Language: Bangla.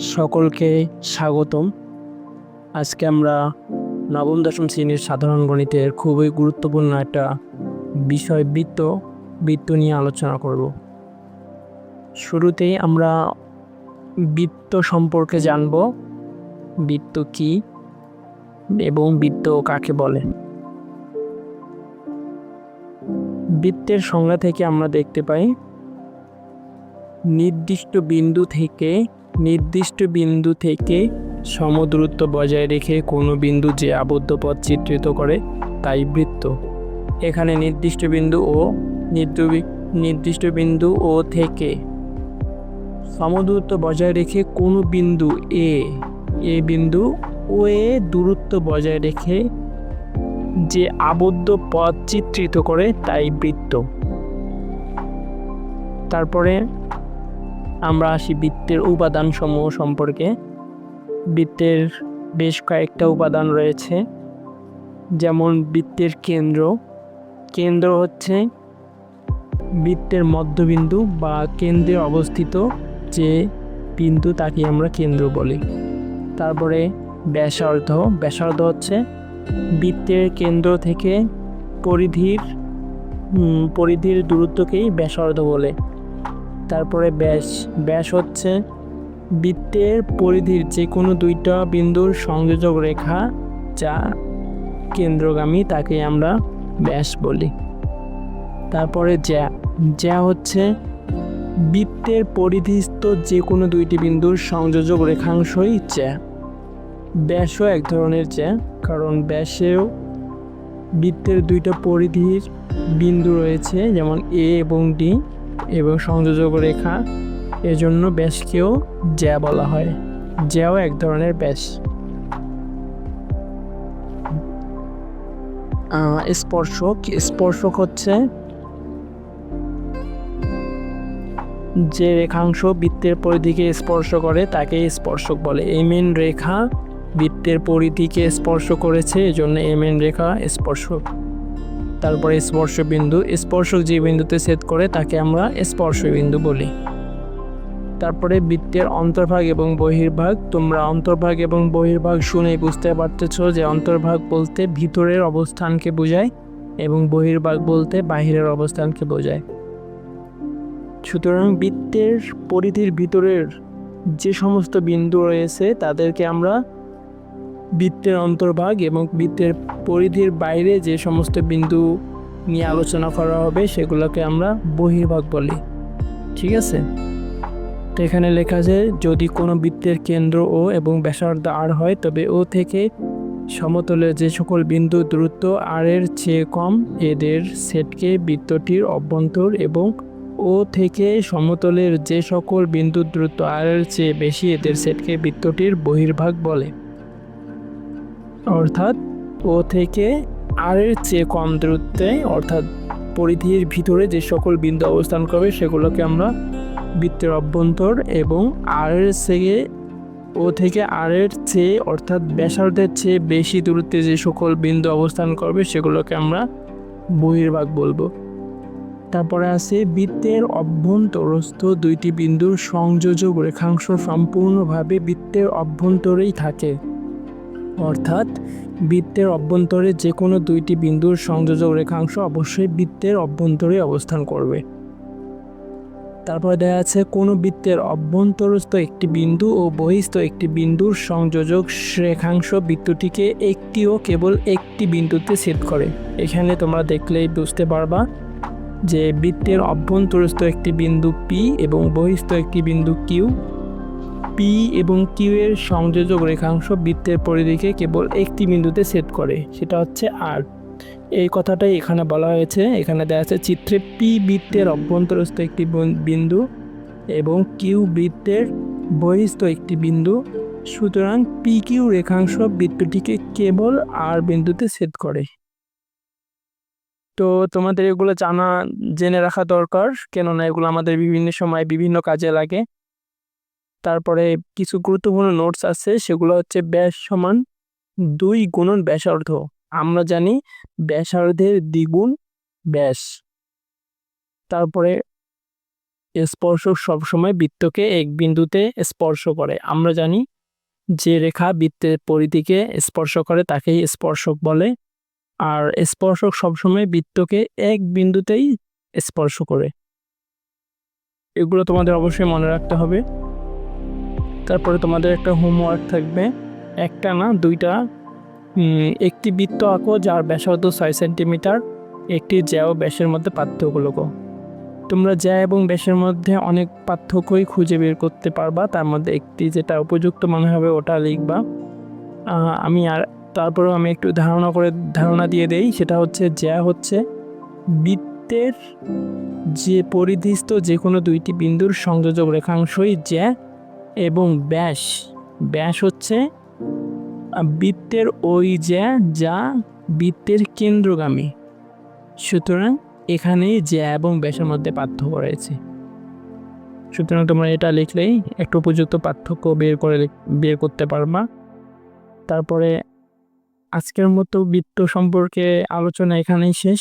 সকলকে স্বাগতম। আজকে আমরা নবম দশম শ্রেণীর সাধারণ গণিতের খুবই গুরুত্বপূর্ণ একটা বিষয় বৃত্ত নিয়ে আলোচনা করব। শুরুতেই আমরা বৃত্ত সম্পর্কে জানব, বৃত্ত কি এবং বৃত্ত কাকে বলে। বৃত্তের সংজ্ঞা থেকে আমরা দেখতে পাই, নির্দিষ্ট বিন্দু থেকে সমদূরত্ব বজায় রেখে কোনো বিন্দু যে আবদ্ধ পথ চিত্রিত করে তাই বৃত্ত। এখানে নির্দিষ্ট বিন্দু ও থেকে সমদূরত্ব বজায় রেখে কোনো বিন্দু এ বিন্দু ও দূরত্ব বজায় রেখে যে আবদ্ধ পথ চিত্রিত করে তাই বৃত্ত। তারপরে আমরা আসি বৃত্তের উপাদান সমূহ সম্পর্কে। বৃত্তের বেশ কয়েকটা উপাদান রয়েছে, যেমন বৃত্তের কেন্দ্র হচ্ছে বৃত্তের মধ্যবিন্দু বা কেন্দ্রে অবস্থিত যে বিন্দু তাকে আমরা কেন্দ্র বলি। তারপরে ব্যাসার্ধ হচ্ছে বৃত্তের কেন্দ্র থেকে পরিধির দূরত্বকেই ব্যাসার্ধ বলে। তারপরে ব্যাস হচ্ছে বৃত্তের পরিধির যে কোনো দুইটা বিন্দুর সংযোজক রেখা যা কেন্দ্রগামী তাকে আমরা ব্যাস বলি। তারপরে জ্যা হচ্ছে বৃত্তের পরিধিস্থ যে কোনো দুইটি বিন্দুর সংযোজক রেখাংশই জ্যা। ব্যাসও এক ধরনের জ্যা, কারণ ব্যাসেও বৃত্তের দুইটা পরিধির বিন্দু রয়েছে, যেমন এ এবং ডি এবং সংযোজক রেখা, এজন্য ব্যাসকেও জ্যা বলা হয়। জ্যাও এক ধরনের ব্যাস। স্পর্শক হচ্ছে যে রেখাংশ বৃত্তের পরিধিকে স্পর্শ করে তাকে স্পর্শক বলে। এমএন রেখা বৃত্তের পরিধিকে স্পর্শ করেছে, এজন্য এমএন রেখা স্পর্শক। তারপরে স্পর্শক যে বিন্দুতে ছেদ করে তাকে আমরা স্পর্শবিন্দু বলি। তারপরে বৃত্তের অন্তর্ভাগ এবং বহির্ভাগ। তোমরা অন্তর্ভাগ এবং বহির্ভাগ শুনেই বুঝতে পারতেছ যে অন্তর্ভাগ বলতে ভিতরের অবস্থানকে বোঝায় এবং বহির্ভাগ বলতে বাহিরের অবস্থানকে বোঝায়। সুতরাং বৃত্তের পরিধির ভিতরের যে সমস্ত বিন্দু রয়েছে তাদেরকে আমরা বৃত্তের অন্তর্ভাগ, এবং বৃত্তের পরিধির বাইরে যে সমস্ত বিন্দু নিয়ে আলোচনা করা হবে সেগুলোকে আমরা বহির্ভাগ বলি। ঠিক আছে, তো এখানে লেখা আছে, যদি কোনো বৃত্তের কেন্দ্র ও এবং ব্যাসার্ধ আর হয় তবে ও থেকে সমতলের যে সকল বিন্দু দূরত্ব আর এর চেয়ে কম এদের সেটকে বৃত্তটির অভ্যন্তর, এবং ও থেকে সমতলের যে সকল বিন্দু দূরত্ব আর এর চেয়ে বেশি এদের সেটকে বৃত্তটির বহির্ভাগ বলে। অর্থাৎ ও থেকে আর এর চেয়ে কম দূরত্বে, অর্থাৎ পরিধির ভিতরে যে সকল বিন্দু অবস্থান করবে সেগুলোকে আমরা বৃত্তের অভ্যন্তর, এবং ও থেকে আর এর চেয়ে অর্থাৎ ব্যাসার্ধের চেয়ে বেশি দূরত্বে যে সকল বিন্দু অবস্থান করবে সেগুলোকে আমরা বহির্ভাগ বলবো। তারপরে আছে বৃত্তের অভ্যন্তরস্থ দুইটি বিন্দুর সংযোজক রেখাংশ সম্পূর্ণভাবে বৃত্তের অভ্যন্তরেই থাকে। অর্থাৎ বৃত্তের অভ্যন্তরে যে কোনো দুইটি বিন্দুর সংযোজক রেখাংশ অবশ্যই বৃত্তের অভ্যন্তরে অবস্থান করবে। তারপরে দেখা যাচ্ছে কোনো বৃত্তের অভ্যন্তরস্থ একটি বিন্দু ও বহিস্থ একটি বিন্দুর সংযোজক রেখাংশ বৃত্তটিকে কেবল একটি বিন্দুতে ছেদ করে। এখানে তোমরা দেখলেই বুঝতে পারবা যে বৃত্তের অভ্যন্তরস্থ একটি বিন্দু পি এবং বহিস্থ একটি বিন্দু কিউ। পি এবং কিউ এর সংযোজক রেখাংশ বৃত্তের পরিধিকে কেবল একটি বিন্দুতে ছেদ করে, সেটা হচ্ছে আর। এই কথাটাই এখানে বলা হয়েছে। এখানে দেখা যাচ্ছে চিত্রে পি বৃত্তের অভ্যন্তরস্থ একটি বিন্দু এবং কিউ বৃত্তের বহিস্থ একটি বিন্দু। সুতরাং পি কিউ রেখাংশ বৃত্তটিকে কেবল আর বিন্দুতে ছেদ করে। তো তোমাদের এগুলো জেনে রাখা দরকার, কেননা এগুলো আমাদের বিভিন্ন সময় বিভিন্ন কাজে লাগে। তারপরে কিছু গুরুত্বপূর্ণ নোটস আছে, সেগুলো হচ্ছে ব্যাস সমান 2 গুণন ব্যাসার্ধ। আমরা জানি ব্যাসার্ধের দ্বিগুণ ব্যাস। তারপরে স্পর্শক সবসময় বৃত্তকে এক বিন্দুতে স্পর্শ করে। আমরা জানি যে রেখা বৃত্তের পরিধিকে স্পর্শ করে তাকেই স্পর্শক বলে, আর স্পর্শক সবসময় বৃত্তকে এক বিন্দুতেই স্পর্শ করে। এগুলো তোমাদের অবশ্যই মনে রাখতে হবে। তারপরে তোমাদের একটা হোমওয়ার্ক থাকবে, একটা না দুইটা। একটি বৃত্ত আঁকো যার ব্যাসার্ধ 6 সেন্টিমিটার, একটি জ্যা ও ব্যাসের মধ্যে পার্থক্য লেখো। তোমরা জ্যা এবং ব্যাসের মধ্যে অনেক পার্থক্যই খুঁজে বের করতে পারবা, তার মধ্যে একটি যেটা উপযুক্ত মনে হবে ওটা লিখবা। তারপরেও আমি একটু ধারণা দিয়ে দেই, সেটা হচ্ছে জ্যা হচ্ছে বৃত্তের যে পরিধিস্থ যে কোনো দুইটি বিন্দুর সংযোজক রেখাংশই জ্যা, এবং ব্যাস হচ্ছে বৃত্তের ওই জ্যা যা বৃত্তের কেন্দ্রগামী। সুতরাং এখানেই জ্যা এবং ব্যাসের মধ্যে পার্থক্য রয়েছে। সুতরাং তোমরা এটা লিখলেই একটা উপযুক্ত পার্থক্য বের করতে পারবা। তারপরে আজকের মতো বৃত্ত সম্পর্কে আলোচনা এখানেই শেষ।